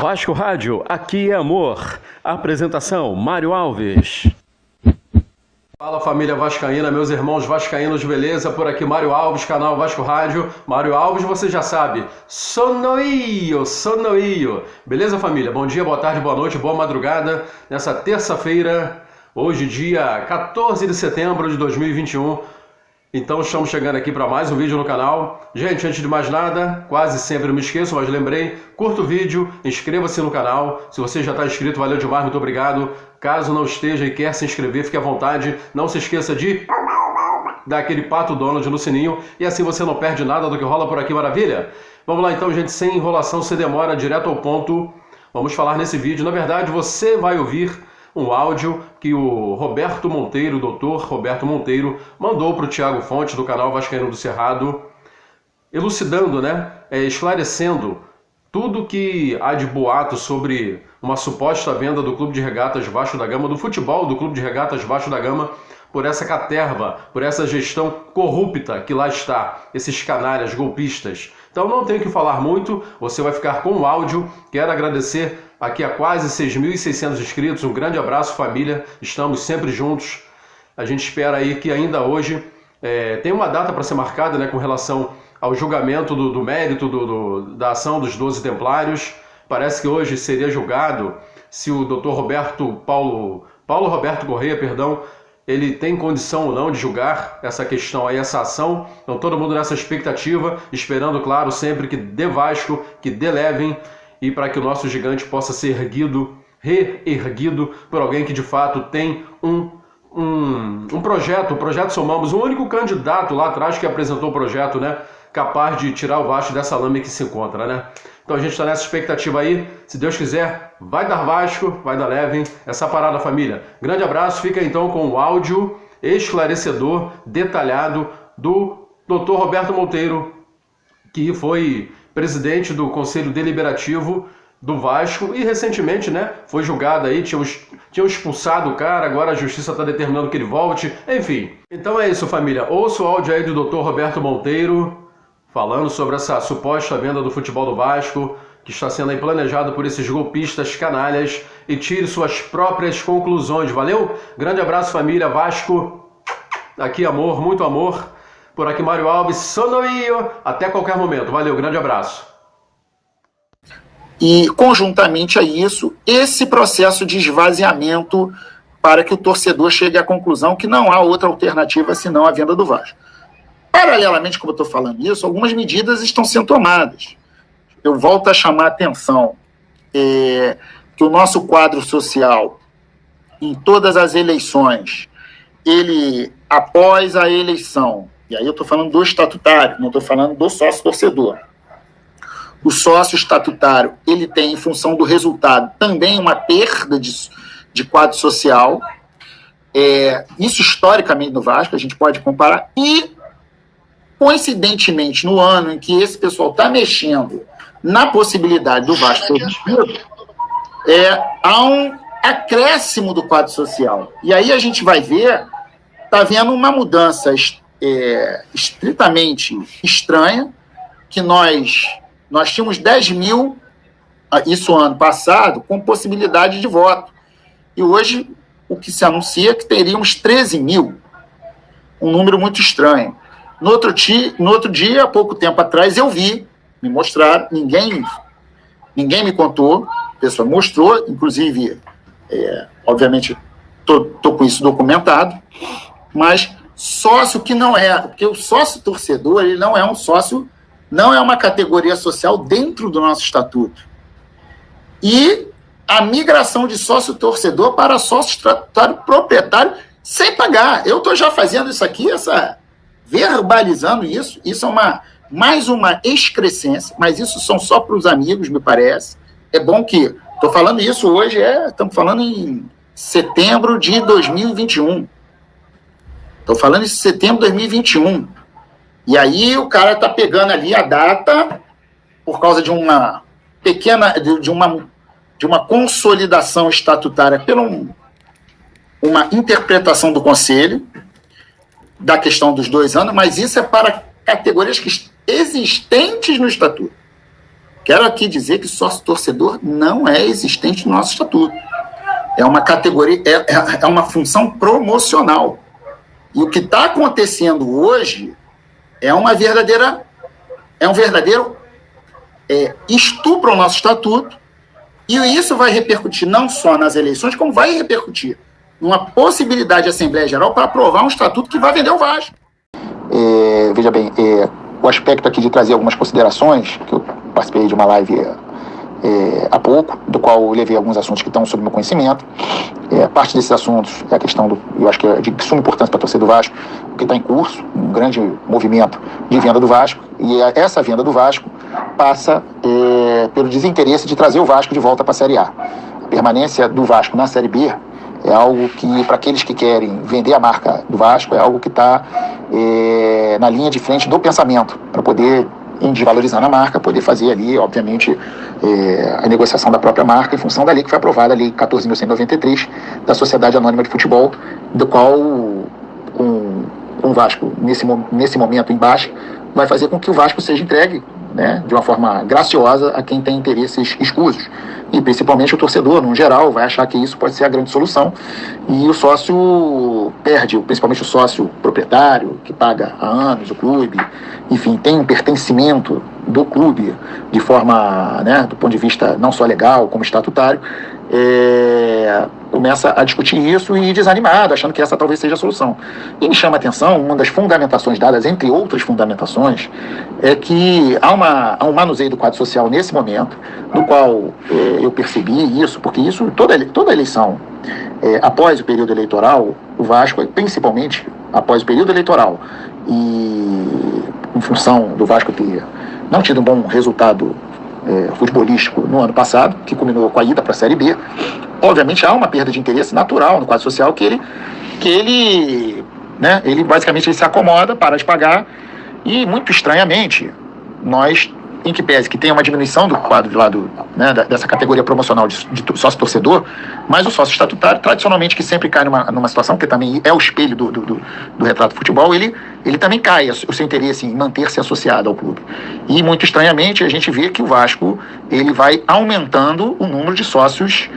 Vasco Rádio, aqui é amor. Apresentação, Mário Alves. Fala família vascaína, meus irmãos vascaínos, beleza? Por aqui Mário Alves, canal Vasco Rádio. Mário Alves, você já sabe, sonoio. Beleza família? Bom dia, boa tarde, boa noite, boa madrugada. Nessa terça-feira, hoje dia 14 de setembro de 2021. Então estamos chegando aqui para mais um vídeo no canal. Gente, antes de mais nada, quase sempre me esqueço, mas lembrei, curta o vídeo, inscreva-se no canal. Se você já está inscrito, valeu demais, muito obrigado. Caso não esteja e quer se inscrever, fique à vontade. Não se esqueça de dar aquele pato Donald no sininho e assim você não perde nada do que rola por aqui, maravilha? Vamos lá então, gente, sem enrolação, sem demora, direto ao ponto. Vamos falar nesse vídeo. Na verdade, você vai ouvir um áudio que o Roberto Monteiro, o doutor Roberto Monteiro, mandou para o Thiago Fonte, do canal Vascaíno do Cerrado, elucidando, esclarecendo tudo que há de boato sobre uma suposta venda do Clube de Regatas Vasco da Gama, do futebol do Clube de Regatas Vasco da Gama, por essa caterva, por essa gestão corrupta que lá está, esses canalhas golpistas. Então não tenho que falar muito, você vai ficar com o áudio. Quero agradecer aqui a quase 6.600 inscritos, um grande abraço família, estamos sempre juntos. A gente espera aí que ainda hoje tem uma data para ser marcada, com relação ao julgamento do mérito da ação dos 12 Templários. Parece que hoje seria julgado se o Dr. Paulo Roberto Correia, ele tem condição ou não de julgar essa questão aí, essa ação. Então todo mundo nessa expectativa, esperando, claro, sempre que dê Vasco, que dê Levin, e para que o nosso gigante possa ser reerguido por alguém que de fato tem um projeto, o Projeto Somamos, o único candidato lá atrás que apresentou o projeto, capaz de tirar o Vasco dessa lama que se encontra, Então a gente está nessa expectativa aí, se Deus quiser, vai dar Vasco, vai dar Levin, essa parada família. Grande abraço, fica então com o áudio esclarecedor, detalhado do Dr. Roberto Monteiro, que foi presidente do Conselho Deliberativo do Vasco e recentemente, foi julgado aí, tinham expulsado o cara, agora a justiça está determinando que ele volte, enfim. Então é isso família, ouça o áudio aí do Dr. Roberto Monteiro, falando sobre essa suposta venda do futebol do Vasco, que está sendo aí planejado por esses golpistas canalhas, e tire suas próprias conclusões, valeu? Grande abraço família, Vasco, aqui amor, muito amor, por aqui Mário Alves, sonoio, até qualquer momento, valeu, grande abraço. E conjuntamente a isso, esse processo de esvaziamento para que o torcedor chegue à conclusão que não há outra alternativa senão a venda do Vasco. Paralelamente, como eu estou falando isso, algumas medidas estão sendo tomadas. Eu volto a chamar a atenção que o nosso quadro social, em todas as eleições, ele, após a eleição, e aí eu estou falando do estatutário, não estou falando do sócio-torcedor. O sócio estatutário, ele tem, em função do resultado, também uma perda de quadro social. Isso historicamente no Vasco, a gente pode comparar, e coincidentemente, no ano em que esse pessoal está mexendo na possibilidade do Vasco ter despedido, há um acréscimo do quadro social. E aí a gente vai ver, está vendo uma mudança estritamente estranha, que nós tínhamos 10 mil, isso ano passado, com possibilidade de voto. E hoje o que se anuncia é que teríamos 13 mil, um número muito estranho. No outro dia, há pouco tempo atrás, eu vi, me mostraram, ninguém me contou, a pessoa mostrou, inclusive, obviamente, estou com isso documentado, mas sócio que não porque o sócio torcedor, ele não é um sócio, não é uma categoria social dentro do nosso estatuto. E a migração de sócio torcedor para sócio estatutário proprietário sem pagar. Eu estou já fazendo isso aqui, verbalizando isso é mais uma excrescência, mas isso são só para os amigos, me parece. É bom que, estou falando isso hoje, estamos falando em setembro de 2021. Estou falando em setembro de 2021. E aí o cara está pegando ali a data, por causa de uma pequena, de uma consolidação estatutária pela uma interpretação do Conselho, da questão dos 2 anos, mas isso é para categorias existentes no Estatuto. Quero aqui dizer que sócio-torcedor não é existente no nosso estatuto. É uma categoria, é uma função promocional. E o que está acontecendo hoje é um verdadeiro estupro ao nosso estatuto, e isso vai repercutir não só nas eleições, como vai repercutir numa possibilidade de Assembleia Geral para aprovar um estatuto que vai vender o Vasco. Veja bem, o aspecto aqui de trazer algumas considerações, que eu participei de uma live há pouco, do qual eu levei alguns assuntos que estão sob meu conhecimento. Parte desses assuntos é a questão eu acho que é de suma importância para a torcida do Vasco, o que está em curso, um grande movimento de venda do Vasco, e essa venda do Vasco passa pelo desinteresse de trazer o Vasco de volta para a Série A. A permanência do Vasco na Série B é algo que, para aqueles que querem vender a marca do Vasco, é algo que está na linha de frente do pensamento, para poder desvalorizar a marca, poder fazer ali, obviamente, a negociação da própria marca em função da lei que foi aprovada, a lei 14.193 da Sociedade Anônima de Futebol, do qual com o Vasco nesse momento em baixa, vai fazer com que o Vasco seja entregue, né, de uma forma graciosa a quem tem interesses escusos. E principalmente o torcedor, no geral, vai achar que isso pode ser a grande solução. E o sócio perde, principalmente o sócio proprietário, que paga há anos o clube, enfim, tem um pertencimento do clube de forma, né, do ponto de vista não só legal, como estatutário, começa a discutir isso e desanimado, achando que essa talvez seja a solução. E me chama a atenção, uma das fundamentações dadas, entre outras fundamentações, é que há um manuseio do quadro social nesse momento, no qual eu percebi isso, porque isso, toda eleição, após o período eleitoral, o Vasco, principalmente após o período eleitoral, e em função do Vasco ter não tido um bom resultado futebolístico no ano passado, que culminou com a ida para a Série B, obviamente há uma perda de interesse natural no quadro social que ele basicamente ele se acomoda, para de pagar, e muito estranhamente, nós, em que pese que tem uma diminuição do quadro de lado, né, dessa categoria promocional de sócio-torcedor, mas o sócio estatutário, tradicionalmente, que sempre cai numa situação, que também é o espelho do retrato do futebol, ele também cai o seu interesse em manter-se associado ao clube. E, muito estranhamente, a gente vê que o Vasco ele vai aumentando o número de sócios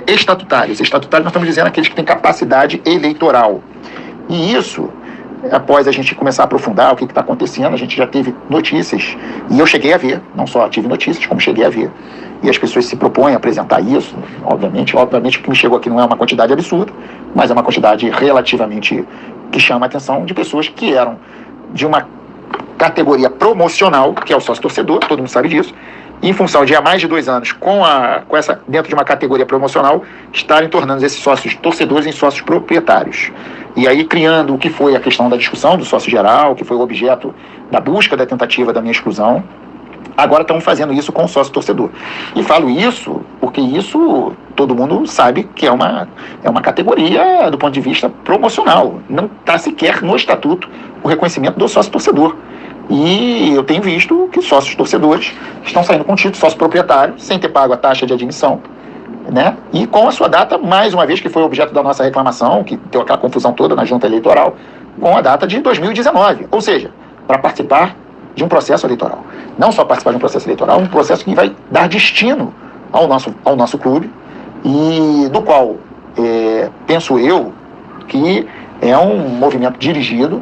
estatutários. Estatutários, nós estamos dizendo aqueles que têm capacidade eleitoral. E isso, após a gente começar a aprofundar o que está acontecendo, a gente já teve notícias, e eu cheguei a ver, não só tive notícias, como cheguei a ver, e as pessoas se propõem a apresentar isso, obviamente o que me chegou aqui não é uma quantidade absurda, mas é uma quantidade relativamente que chama a atenção de pessoas que eram de uma categoria promocional, que é o sócio-torcedor, todo mundo sabe disso, e em função de há mais de 2 anos, com essa, dentro de uma categoria promocional, estarem tornando esses sócios torcedores em sócios proprietários. E aí criando o que foi a questão da discussão do sócio geral, que foi o objeto da busca da tentativa da minha exclusão, agora estão fazendo isso com o sócio torcedor. E falo isso porque isso todo mundo sabe que é uma categoria do ponto de vista promocional. Não está sequer no estatuto o reconhecimento do sócio torcedor. E eu tenho visto que sócios torcedores estão saindo com título sócio proprietário, sem ter pago a taxa de admissão, né? E com a sua data, mais uma vez, que foi objeto da nossa reclamação, que deu aquela confusão toda na junta eleitoral, com a data de 2019, ou seja, para participar de um processo eleitoral. Não só participar de um processo eleitoral, um processo que vai dar destino ao nosso clube, e do qual penso eu que é um movimento dirigido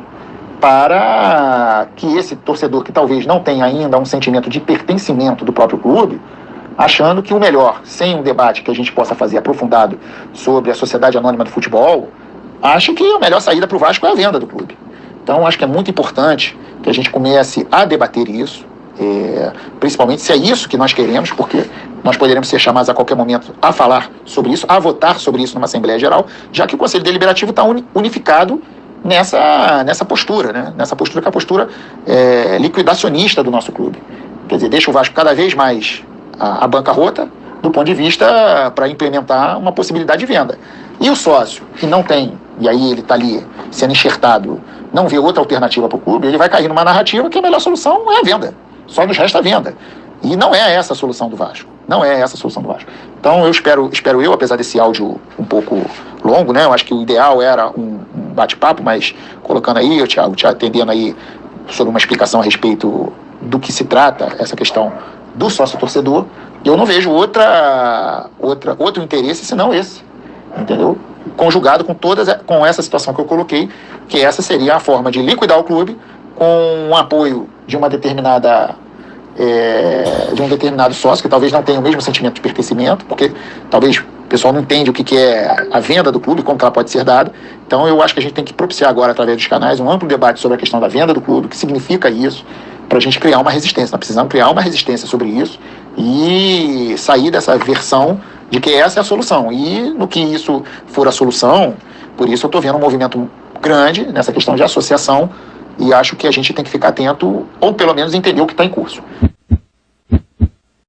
para que esse torcedor que talvez não tenha ainda um sentimento de pertencimento do próprio clube, achando que o melhor, sem um debate que a gente possa fazer aprofundado sobre a Sociedade Anônima do Futebol, acha que a melhor saída para o Vasco é a venda do clube. Então, acho que é muito importante que a gente comece a debater isso, principalmente se é isso que nós queremos, porque nós poderemos ser chamados a qualquer momento a falar sobre isso, a votar sobre isso numa Assembleia Geral, já que o Conselho Deliberativo está unificado nessa postura, né? Nessa postura que é a postura liquidacionista do nosso clube. Quer dizer, deixa o Vasco cada vez mais a bancarrota do ponto de vista para implementar uma possibilidade de venda. E o sócio que não tem, e aí ele está ali sendo enxertado, não vê outra alternativa para o clube, ele vai cair numa narrativa que a melhor solução é a venda. Só nos resta a venda. E não é essa a solução do Vasco. Não é essa a solução do Vasco. Então eu espero, apesar desse áudio um pouco longo, né? Eu acho que o ideal era um bate-papo, mas colocando aí, o Thiago, te atendendo aí sobre uma explicação a respeito do que se trata essa questão do sócio-torcedor, eu não vejo outro interesse senão esse, entendeu? Conjugado com essa situação que eu coloquei, que essa seria a forma de liquidar o clube com o apoio de uma determinada de um determinado sócio, que talvez não tenha o mesmo sentimento de pertencimento, porque talvez o pessoal não entende o que é a venda do clube, como que ela pode ser dada. Então eu acho que a gente tem que propiciar agora, através dos canais, um amplo debate sobre a questão da venda do clube, o que significa isso, para a gente criar uma resistência. Nós precisamos criar uma resistência sobre isso e sair dessa versão de que essa é a solução. E no que isso for a solução, por isso eu estou vendo um movimento grande nessa questão de associação, e acho que a gente tem que ficar atento, ou pelo menos entender o que está em curso.